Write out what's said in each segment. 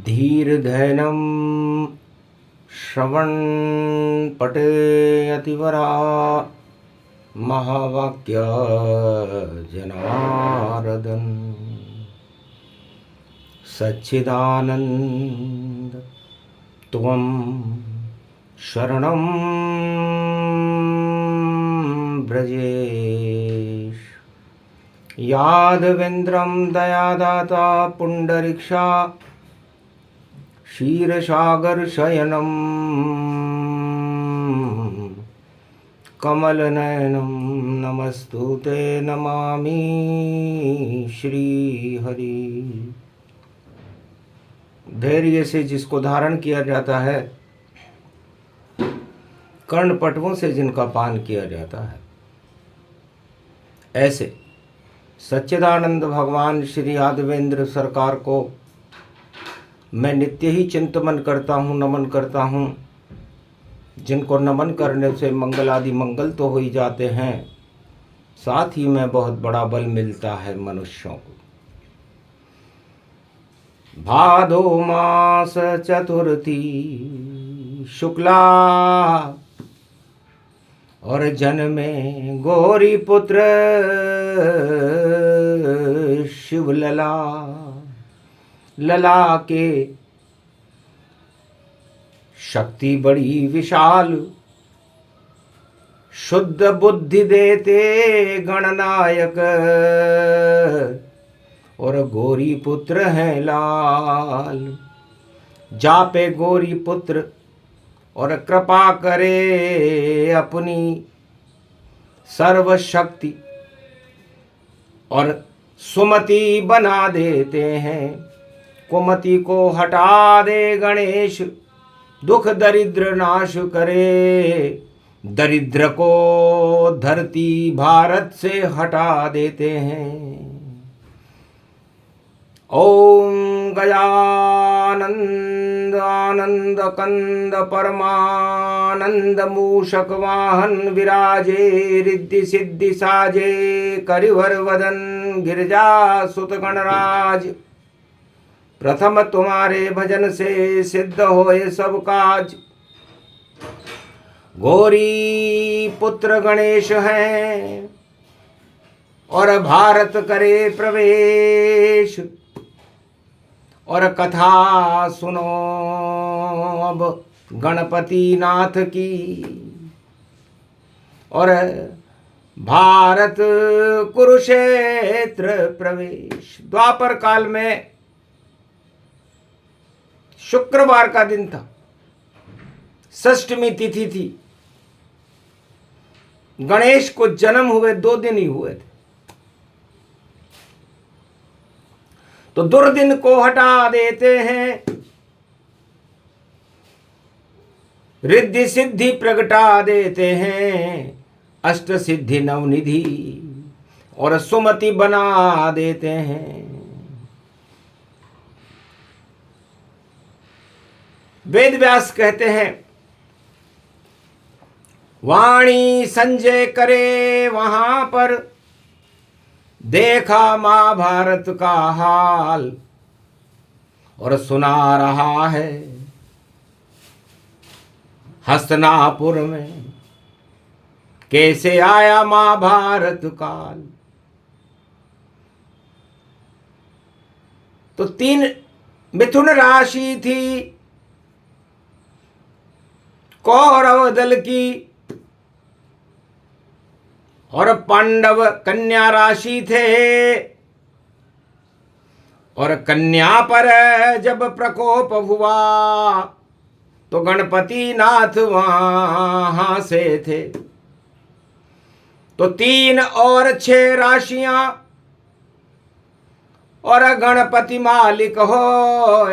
धीर्धैनं श्रवणपठेयतिवरा महावाक्य जनार्दन सच्चिदानंद त्वं शरणं ब्रजेश यादवेन्द्रं दयादाता पुंडरीक्षा क्षीरसागरशयनं कमलनयनं नमस्तुते नमामि श्रीहरि। धैर्य से जिसको धारण किया जाता है, कर्णपटवों से जिनका पान किया जाता है, ऐसे सच्चिदानंद भगवान श्री यादवेंद्र सरकार को मैं नित्य ही चिंतन करता हूँ, नमन करता हूँ। जिनको नमन करने से मंगल आदि मंगल तो हो ही जाते हैं, साथ ही में बहुत बड़ा बल मिलता है मनुष्यों को। भादो मास चतुर्थी शुक्ला और जन्मे गौरी पुत्र शिवलला। लला के शक्ति बड़ी विशाल, शुद्ध बुद्धि देते गणनायक। और गौरी पुत्र हैं लाल, जापे गौरी पुत्र और कृपा करे अपनी सर्व शक्ति और सुमति बना देते हैं। कुमति को हटा दे गणेश, दुख दरिद्र नाश करे। दरिद्र को धरती भारत से हटा देते हैं। ओम गजानंद आनंद कंद परमानंद मूषक वाहन विराजे। रिद्धि सिद्धि साजे करिवर वदन गिरजा सुत गणराज। प्रथम तुम्हारे भजन से सिद्ध होए सब काज। गौरी पुत्र गणेश हैं और भारत करे प्रवेश। और कथा सुनो अब गणपति नाथ की। और भारत कुरुक्षेत्र प्रवेश। द्वापर काल में शुक्रवार का दिन था, षष्ठमी तिथि थी। गणेश को जन्म हुए 2 दिन ही हुए थे, तो दुर्दिन को हटा देते हैं। रिद्धि सिद्धि प्रगटा देते हैं। अष्ट सिद्धि नवनिधि और सुमति बना देते हैं। वेद व्यास कहते हैं, वाणी संजय करे वहां पर, देखा महाभारत का हाल। और सुना रहा है हस्तिनापुर में कैसे आया महाभारत काल। तो 3 मिथुन राशि थी कौरव दल की, और पांडव कन्या राशि थे। और कन्या पर जब प्रकोप हुआ तो गणपति नाथ वहां से थे। तो 3 और 6 राशियां और गणपति मालिक हो।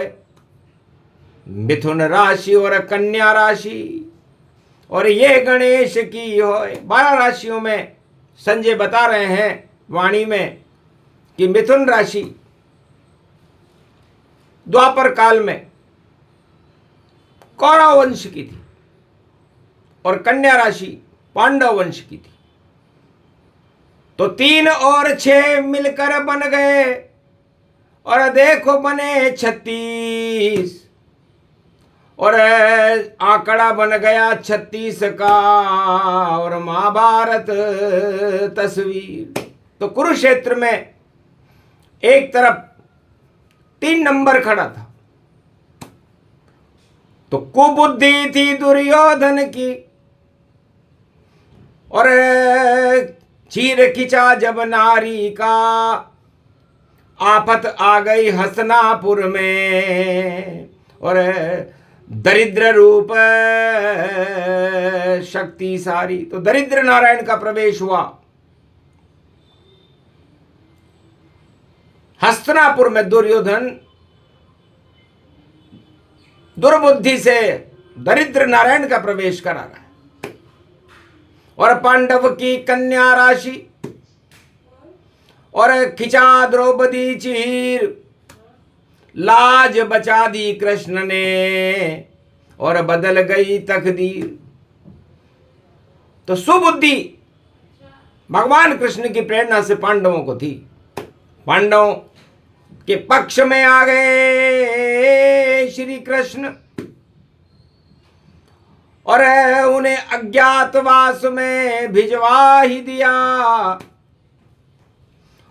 मिथुन राशि और कन्या राशि और ये गणेश की हो। 12 राशियों में संजय बता रहे हैं वाणी में कि मिथुन राशि द्वापर काल में कौरव वंश की थी और कन्या राशि पांडव वंश की थी। तो 3 और 6 मिलकर बन गए और देखो बने 36 और आंकड़ा बन गया 36 का और महाभारत तस्वीर। तो कुरुक्षेत्र में एक तरफ 3 नंबर खड़ा था। तो कुबुद्धि थी दुर्योधन की और चीर खिंचा जब नारी का, आफत आ गई हसनापुर में और दरिद्र रूप शक्ति सारी। तो दरिद्र नारायण का प्रवेश हुआ हस्तिनापुर में। दुर्योधन दुर्बुद्धि से दरिद्र नारायण का प्रवेश करा रहा है। और पांडव की कन्या राशि और खिंचा द्रौपदी चीर, लाज बचा दी कृष्ण ने और बदल गई तकदीर। तो सुबुद्धि भगवान कृष्ण की प्रेरणा से पांडवों को थी। पांडवों के पक्ष में आ गए श्री कृष्ण और उन्हें अज्ञातवास में भिजवा ही दिया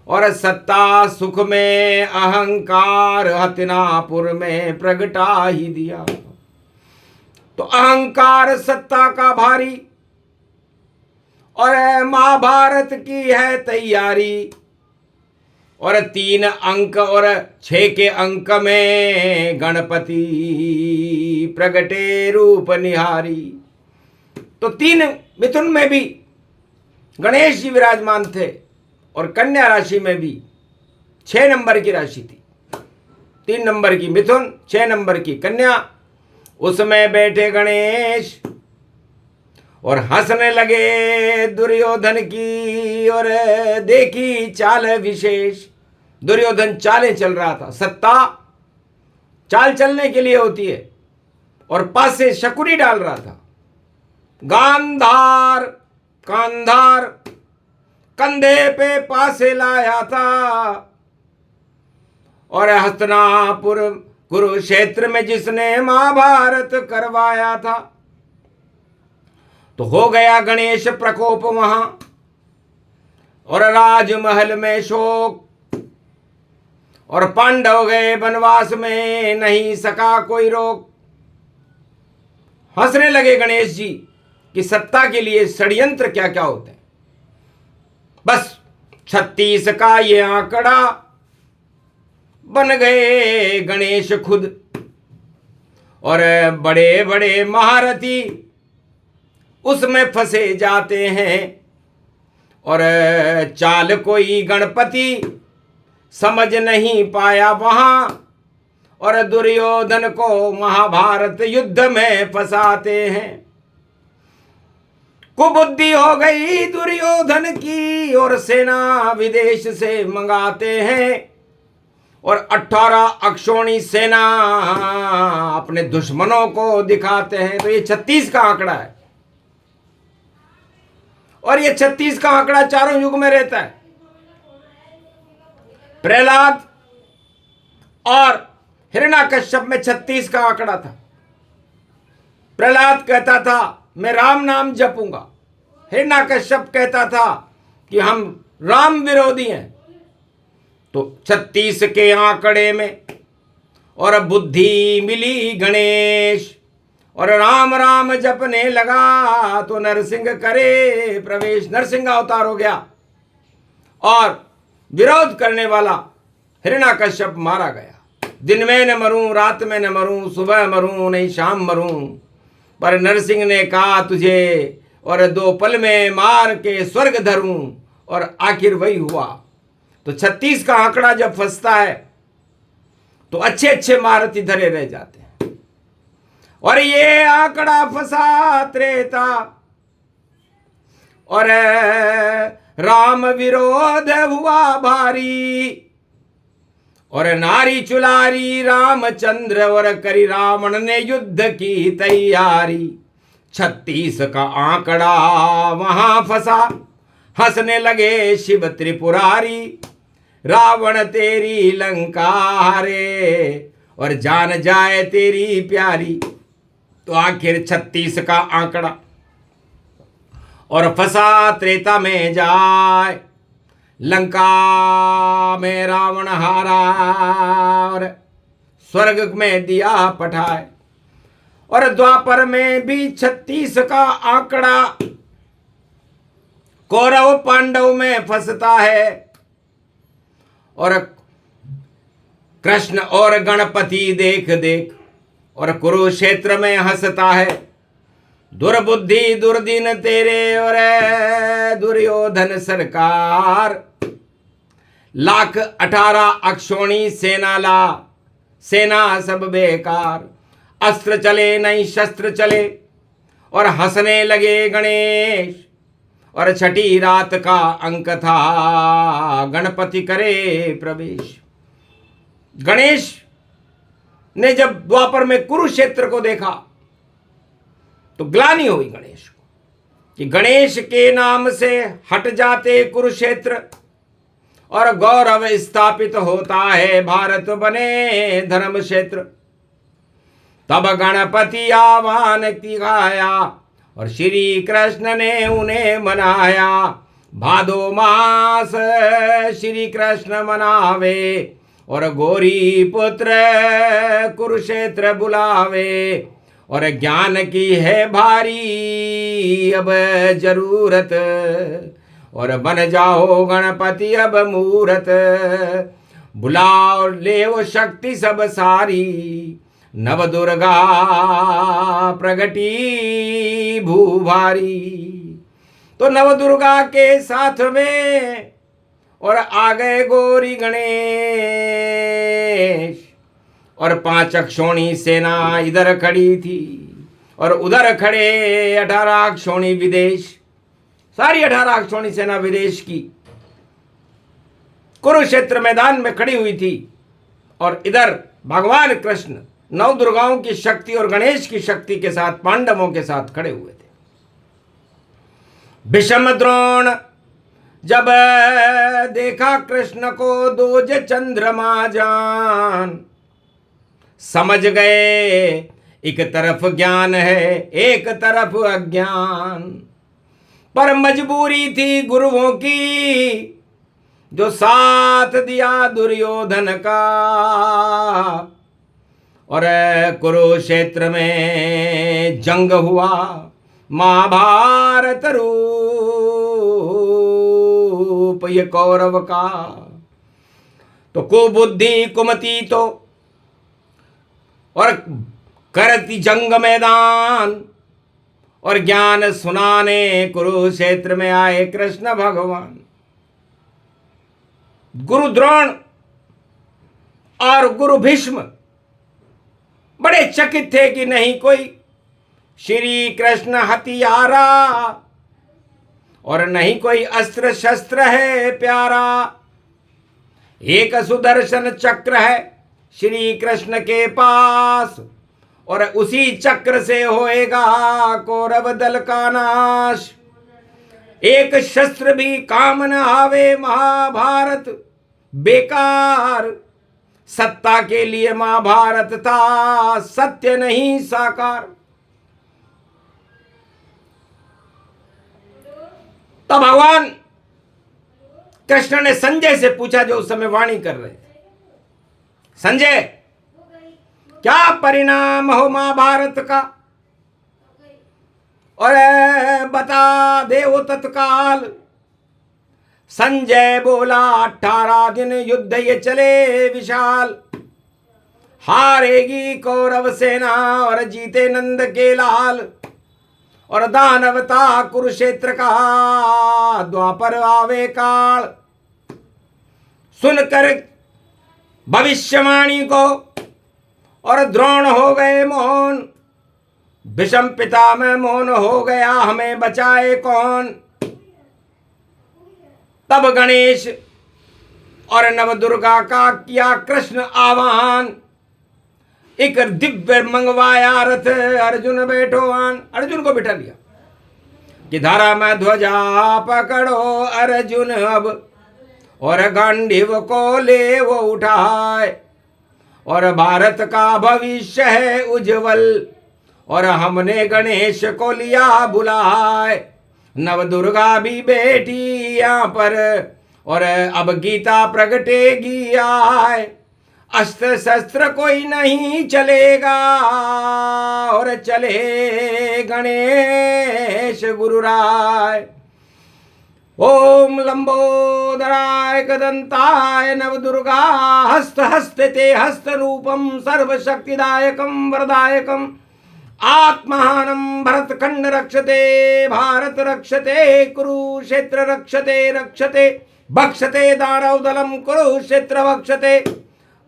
और सत्ता सुख में अहंकार हस्तिनापुर में प्रगटा ही दिया। तो अहंकार सत्ता का भारी और महाभारत की है तैयारी और 3 अंक और 6 के अंक में गणपति प्रगटे रूप निहारी। तो 3 मिथुन में भी गणेश जी विराजमान थे और कन्या राशि में भी 6 नंबर की राशि थी। 3 नंबर की मिथुन, 6 नंबर की कन्या, उसमें बैठे गणेश और हंसने लगे दुर्योधन की और देखी चाल विशेष। दुर्योधन चालें चल रहा था। सत्ता चाल चलने के लिए होती है और पास से शकुनी डाल रहा था। गांधार कांधार कंधे पे पासे लाया था और हस्तिनापुर कुरुक्षेत्र में जिसने महाभारत करवाया था। तो हो गया गणेश प्रकोप वहां और राजमहल में शोक और पांडव गए वनवास में, नहीं सका कोई रोक। हंसने लगे गणेश जी कि सत्ता के लिए षड्यंत्र क्या क्या होते हैं। बस 36 का ये आंकड़ा बन गए गणेश खुद और बड़े बड़े महारथी उसमें फंसे जाते हैं और चाल कोई गणपति समझ नहीं पाया वहां और दुर्योधन को महाभारत युद्ध में फंसाते हैं। कुबुद्धि हो गई दुर्योधन की और सेना विदेश से मंगाते हैं और 18 अक्षौणी सेना अपने दुश्मनों को दिखाते हैं। तो ये 36 का आंकड़ा है और ये 36 का आंकड़ा चारों युग में रहता है। प्रहलाद और हिरण्याकश्यप में 36 का आंकड़ा था। प्रहलाद कहता था मैं राम नाम जपूंगा, हिरण्याकश्यप कहता था कि हम राम विरोधी हैं। तो 36 के आंकड़े में और बुद्धि मिली गणेश और राम राम जपने लगा तो नरसिंह करे प्रवेश। नरसिंह अवतार हो गया और विरोध करने वाला हिरण्याकश्यप मारा गया। दिन में न मरूं, रात में न मरूं, सुबह मरूं नहीं शाम मरूं, पर नरसिंह ने कहा तुझे और 2 पल में मार के स्वर्ग धरूं और आखिर वही हुआ। तो 36 का आंकड़ा जब फंसता है तो अच्छे अच्छे महारथी धरे रह जाते हैं। और ये आंकड़ा फंसा त्रेता और राम विरोध हुआ भारी और नारी चुलारी रामचंद्र और करी रावण ने युद्ध की तैयारी। 36 का आंकड़ा वहां फंसा, हंसने लगे शिव त्रिपुरारी। रावण तेरी लंका रे, और जान जाए तेरी प्यारी। तो आखिर 36 का आंकड़ा और फंसा त्रेता में जाए, लंका में रावण हारा और स्वर्ग में दिया पठाए। और द्वापर में भी 36 का आंकड़ा कौरव पांडव में फंसता है, और कृष्ण और गणपति देख देख और कुरुक्षेत्र में हंसता है। दुर्बुद्धि दुर्दिन तेरे और दुर्योधन सरकार, 1,18,000 अक्षोणी सेना ला, सेना सब बेकार। अस्त्र चले नहीं शस्त्र चले और हंसने लगे गणेश, और छठी रात का अंक था गणपति करे प्रवेश। गणेश ने जब द्वापर में कुरुक्षेत्र को देखा तो ग्लानि हुई गणेश को कि गणेश के नाम से हट जाते कुरुक्षेत्र और गौरव स्थापित होता है, भारत बने धर्म क्षेत्र। तब गणपति आह्वान किया और श्री कृष्ण ने उन्हें मनाया। भादो मास श्री कृष्ण मनावे और गौरी पुत्र कुरुक्षेत्र बुलावे। और ज्ञान की है भारी अब जरूरत, और बन जाओ गणपति अब मूरत। बुलाओ ले वो शक्ति सब सारी, नव दुर्गा प्रगटी भूभारी। तो नव दुर्गा के साथ में और आ गए गौरी गणेश, और 5 अक्षोणी सेना इधर खड़ी थी और उधर खड़े 18 अक्षोणी विदेश। सारी 18 अक्षोणी सेना विदेश की कुरुक्षेत्र मैदान में खड़ी हुई थी, और इधर भगवान कृष्ण नौ दुर्गाओं की शक्ति और गणेश की शक्ति के साथ पांडवों के साथ खड़े हुए थे। भीष्म द्रोण जब देखा कृष्ण को दोज चंद्रमा जान, समझ गए एक तरफ ज्ञान है एक तरफ अज्ञान। पर मजबूरी थी गुरुओं की जो साथ दिया दुर्योधन का, और कुरुक्षेत्र में जंग हुआ महाभारत रूप ये कौरव का। तो कुबुद्धि कुमति तो और करती जंग मैदान, और ज्ञान सुनाने कुरुक्षेत्र में आए कृष्ण भगवान। गुरु द्रोण और गुरु भीष्म बड़े चकित थे कि नहीं कोई श्री कृष्ण हथियारा और नहीं कोई अस्त्र शस्त्र है प्यारा। एक सुदर्शन चक्र है श्री कृष्ण के पास, और उसी चक्र से होएगा कौरव दल का नाश। एक शस्त्र भी काम न आवे महाभारत बेकार, सत्ता के लिए महाभारत था सत्य नहीं साकार। तब भगवान कृष्ण ने संजय से पूछा जो उस समय वाणी कर रहे थे, संजय क्या परिणाम हो महाभारत का, और बता दे वो तत्काल। संजय बोला 18 दिन युद्ध ये चले विशाल, हारेगी कौरव सेना और जीते नंद के लाल। और दानवता कुरुक्षेत्र का द्वापर आवे काल। सुनकर भविष्यवाणी को और द्रोण हो गए मौन, भीष्म पिता में मौन हो गया हमें बचाए कौन। तब गणेश और नवदुर्गा का किया कृष्ण आह्वान, एक दिव्य मंगवाया रथ अर्जुन बैठो आन। अर्जुन को बिठा लिया कि धारा में ध्वजा पकड़ो अर्जुन अब, और गांडीव को ले वो उठाए, और भारत का भविष्य है उज्जवल, और हमने गणेश को लिया बुलाए। नव दुर्गा भी बैठी यहाँ पर, और अब गीता प्रगटेगी आए। अस्त्र शस्त्र कोई नहीं चलेगा, और चले गणेश गुरुराय। ओम लंबोदराय कदंताय नवदुर्गा हस्त हस्ते ते हस्त रूपम सर्वशक्तिदायकम वरदायकम आत्मानं भरतखंड रक्षते भारत रक्षते कुरुक्षेत्र रक्षते रक्षते भक्षते दानवदलम कुरुक्षेत्र भक्षते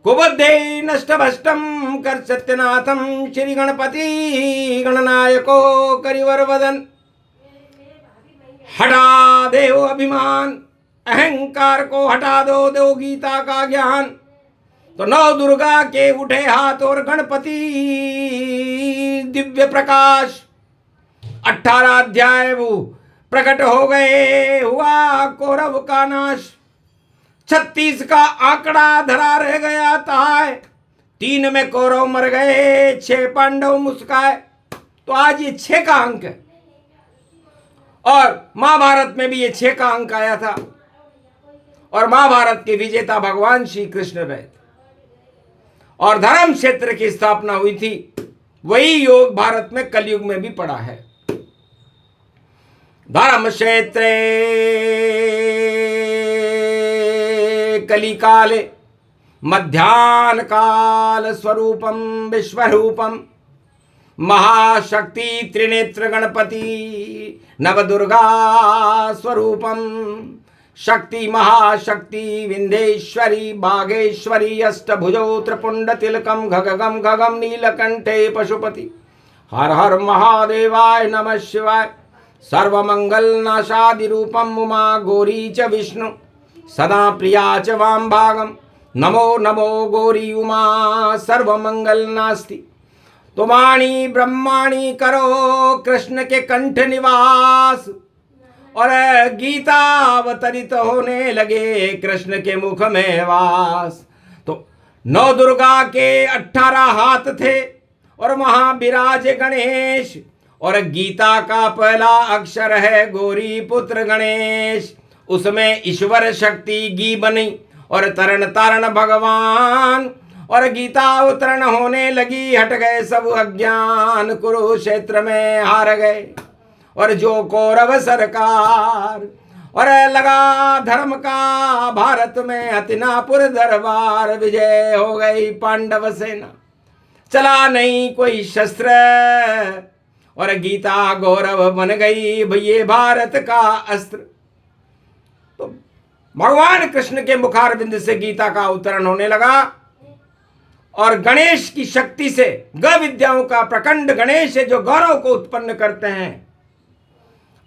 कुबद्धे नष्टभष्टम कर सत्यनाथम श्री गणपति गणनायको करिवर वदन। हटा दे अभिमान, अहंकार को हटा दो गीता का ज्ञान। तो नौ दुर्गा के उठे हाथ और गणपति दिव्य प्रकाश। 18 अध्याय वो प्रकट हो गए, हुआ कौरव का नाश। 36 का आंकड़ा धरा रह गया था, 3 में कौरव मर गए, 6 पांडव मुस्काए। तो आज ये 6 का अंक है, और महाभारत में भी ये 6 का अंक आया था, और महाभारत के विजेता भगवान श्री कृष्ण रहे थे, और धर्म क्षेत्र की स्थापना हुई थी। वही योग भारत में कलयुग में भी पड़ा है। धर्म क्षेत्रे कलिकाले मध्याह्न काल स्वरूपम विश्वरूपम महाशक्ति त्रिनेत्र गणपति नवदुर्गा स्वरूपम शक्ति महाशक्ति विंध्येश्वरी बागेश्वरी अष्टभुजो त्रिपुंड तिलकम गगम गगम नीलकंठे पशुपति। हर हर महादेवाय नमः शिवाय। सर्वमंगल नाशादि रूपम उमा गौरी च विष्णु सदा प्रिया च वाम भागम। नमो नमो गौरी उमा सर्वमंगल नास्ति। तुमाणी ब्रह्माणी करो कृष्ण के कंठ निवास, और गीता अवतरित होने लगे कृष्ण के मुख में वास। तो नौ दुर्गा के 18 हाथ थे, और वहां विराज गणेश, और गीता का पहला अक्षर है गौरी पुत्र गणेश। उसमें ईश्वर शक्ति गी बनी, और तरण तारण भगवान, और गीता अवतरण होने लगी। हट गए सब अज्ञान, कुरुक्षेत्र में हार गए, और जो कौरव सरकार, और लगा धर्म का भारत में हतिनापुर दरबार। विजय हो गई पांडव सेना, चला नहीं कोई शस्त्र, और गीता गौरव बन गई भैये भारत का अस्त्र। तो भगवान कृष्ण के मुखारविंद से गीता का अवतरण होने लगा, और गणेश की शक्ति से ग विद्याओं का प्रकंड गणेश है जो गौरव को उत्पन्न करते हैं।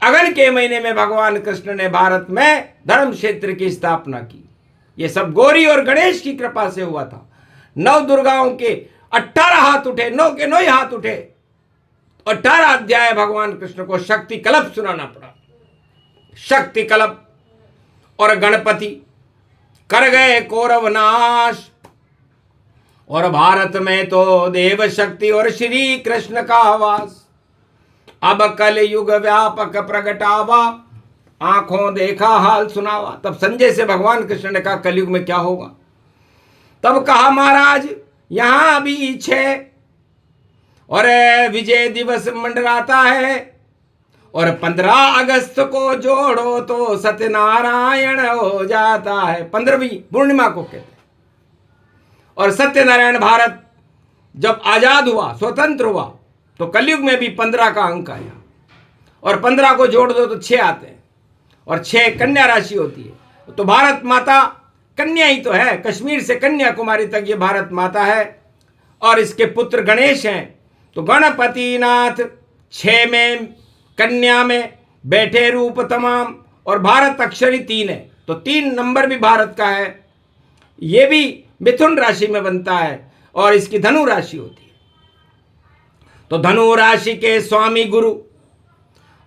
अगन के महीने में भगवान कृष्ण ने भारत में धर्म क्षेत्र की स्थापना की। यह सब गौरी और गणेश की कृपा से हुआ था। 9 दुर्गाओं के 18 हाथ उठे, 9 के 9 हाथ उठे। 18 अध्याय भगवान कृष्ण को शक्ति कल्प सुनाना पड़ा। शक्ति कल्प और गणपति कर गए कौरव नाश, और भारत में तो देव शक्ति और श्री कृष्ण का वास। अब कल युग व्यापक प्रगटावा, आंखों देखा हाल सुनावा। तब संजय से भगवान कृष्ण ने कहा कलयुग में क्या होगा। तब कहा महाराज यहां भी 6 और विजय दिवस मंडराता है, और 15 अगस्त को जोड़ो तो सत्यनारायण हो जाता है। 15वीं पूर्णिमा को कहते हैं। और सत्यनारायण भारत जब आजाद हुआ, स्वतंत्र हुआ, तो कलयुग में भी 15 का अंक आया, और 15 को जोड़ दो तो 6 आते हैं, और 6 कन्या राशि होती है। तो भारत माता कन्या ही तो है, कश्मीर से कन्याकुमारी तक ये भारत माता है, और इसके पुत्र गणेश हैं। तो गणपति नाथ 6 में कन्या में बैठे रूप तमाम, और भारत अक्षरी 3 है, तो 3 नंबर भी भारत का है। ये भी मिथुन राशि में बनता है, और इसकी धनु राशि होती है। तो धनु राशि के स्वामी गुरु,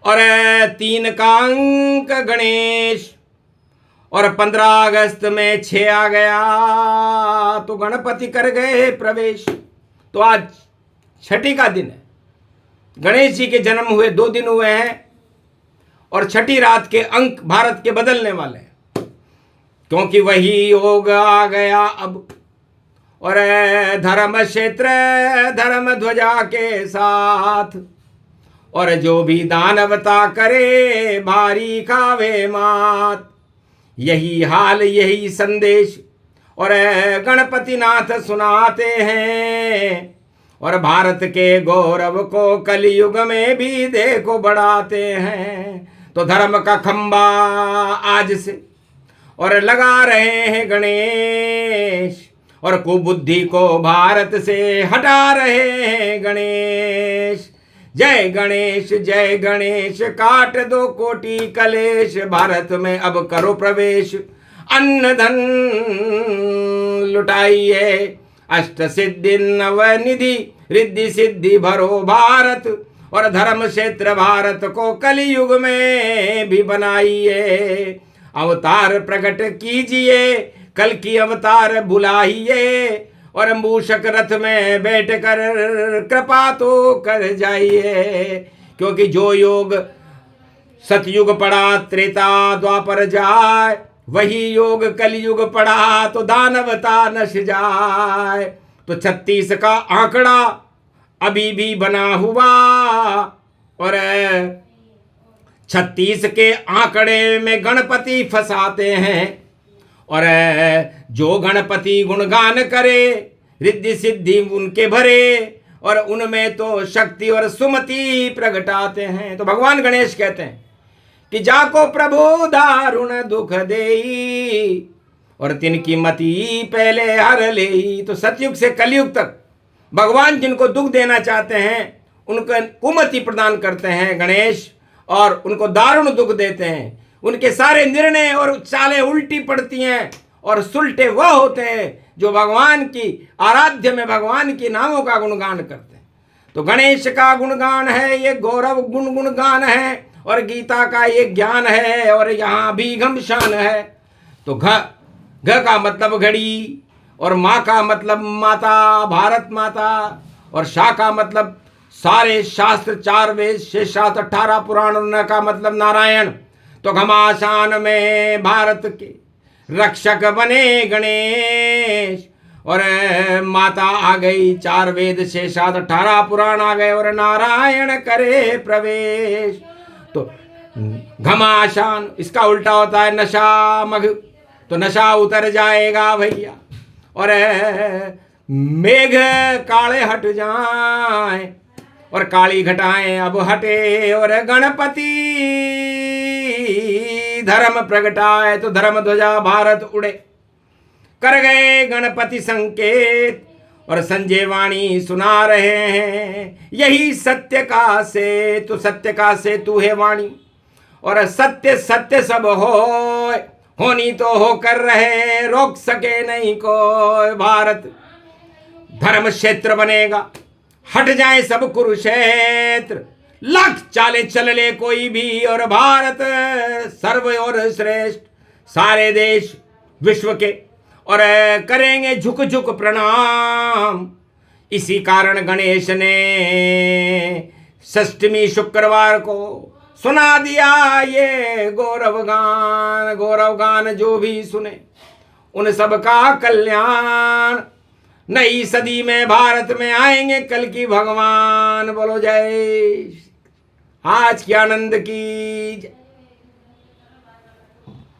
और 3 का अंक गणेश, और 15 अगस्त में 6 आ गया तो गणपति कर गए प्रवेश। तो आज छठी का दिन है। गणेश जी के जन्म हुए 2 दिन हुए हैं और छठी रात के अंक भारत के बदलने वाले हैं, क्योंकि वही योग आ गया अब। और धर्म क्षेत्र धर्म ध्वजा के साथ, और जो भी दानवता करे भारी खावे मात। यही हाल यही संदेश और गणपति नाथ सुनाते हैं, और भारत के गौरव को कलयुग में भी देखो बढ़ाते हैं। तो धर्म का खंबा आज से और लगा रहे हैं गणेश, और कुबुद्धि को भारत से हटा रहे हैं गणेश। जय गणेश काट दो कोटि कलेश, भारत में अब करो प्रवेश। अन्न धन लुटाइए अष्ट सिद्धि नवनिधि, रिद्धि सिद्धि भरो भारत। और धर्म क्षेत्र भारत को कलयुग में भी बनाइए। अवतार प्रकट कीजिए, कल की अवतार बुलाइए, और मूषक रथ में बैठकर कृपा तो कर जाइए। क्योंकि जो योग सतयुग पड़ा त्रेता द्वापर जाए, वही योग कलयुग पड़ा तो दानवता नश जाए। तो 36 का आंकड़ा अभी भी बना हुआ, और 36 के आंकड़े में गणपति फंसाते हैं। और जो गणपति गुणगान करे रिद्धि सिद्धि उनके भरे, और उनमें तो शक्ति और सुमति प्रगटाते हैं। तो भगवान गणेश कहते हैं कि जाको प्रभु दारुण दुख देई, और तिनकी मति पहले हर लेई। तो सतयुग से कलयुग तक भगवान जिनको दुख देना चाहते हैं उनको कुमति प्रदान करते हैं गणेश, और उनको दारुण दुख देते हैं। उनके सारे निर्णय और चालें उल्टी पड़ती हैं, और सुलटे वह होते हैं जो भगवान की आराध्य में भगवान के नामों का गुणगान करते हैं। तो गणेश का गुणगान है, ये गौरव गुणगान है, और गीता का ये ज्ञान है, और यहाँ भी घमशान है। तो घ का मतलब घड़ी, और माँ का मतलब माता भारत माता, और शा का मतलब सारे शास्त्र 4 वेद 6 शास्त्र 18 पुराण, न का मतलब नारायण। तो घमासान में भारत के रक्षक बने गणेश, और माता आ गई 4 वेद 6 शास्त्र 18 पुराण आ गए, और नारायण करे प्रवेश। तो घमासान इसका उल्टा होता है नशा मघ, तो नशा उतर जाएगा भैया, और मेघ काले हट जाए, और काली घटाएं अब हटे, और गणपति धर्म प्रगटाए। तो धर्म ध्वजा भारत उड़े, कर गए गणपति संकेत, और संजय वाणी सुना रहे हैं यही सत्य का सेतु। सत्य का सेतु है वाणी, और सत्य सत्य सब होनी तो होकर रहे, रोक सके नहीं कोई। भारत धर्म क्षेत्र बनेगा, हट जाए सब कुरुक्षेत्र, लाख चाले चल ले कोई भी, और भारत सर्व और श्रेष्ठ। सारे देश विश्व के और करेंगे झुक झुक प्रणाम। इसी कारण गणेश ने षष्ठमी शुक्रवार को सुना दिया ये गौरव गान जो भी सुने उन सब का कल्याण। नई सदी में भारत में आएंगे कल की भगवान। बोलो जय। आज की आनंद की जय।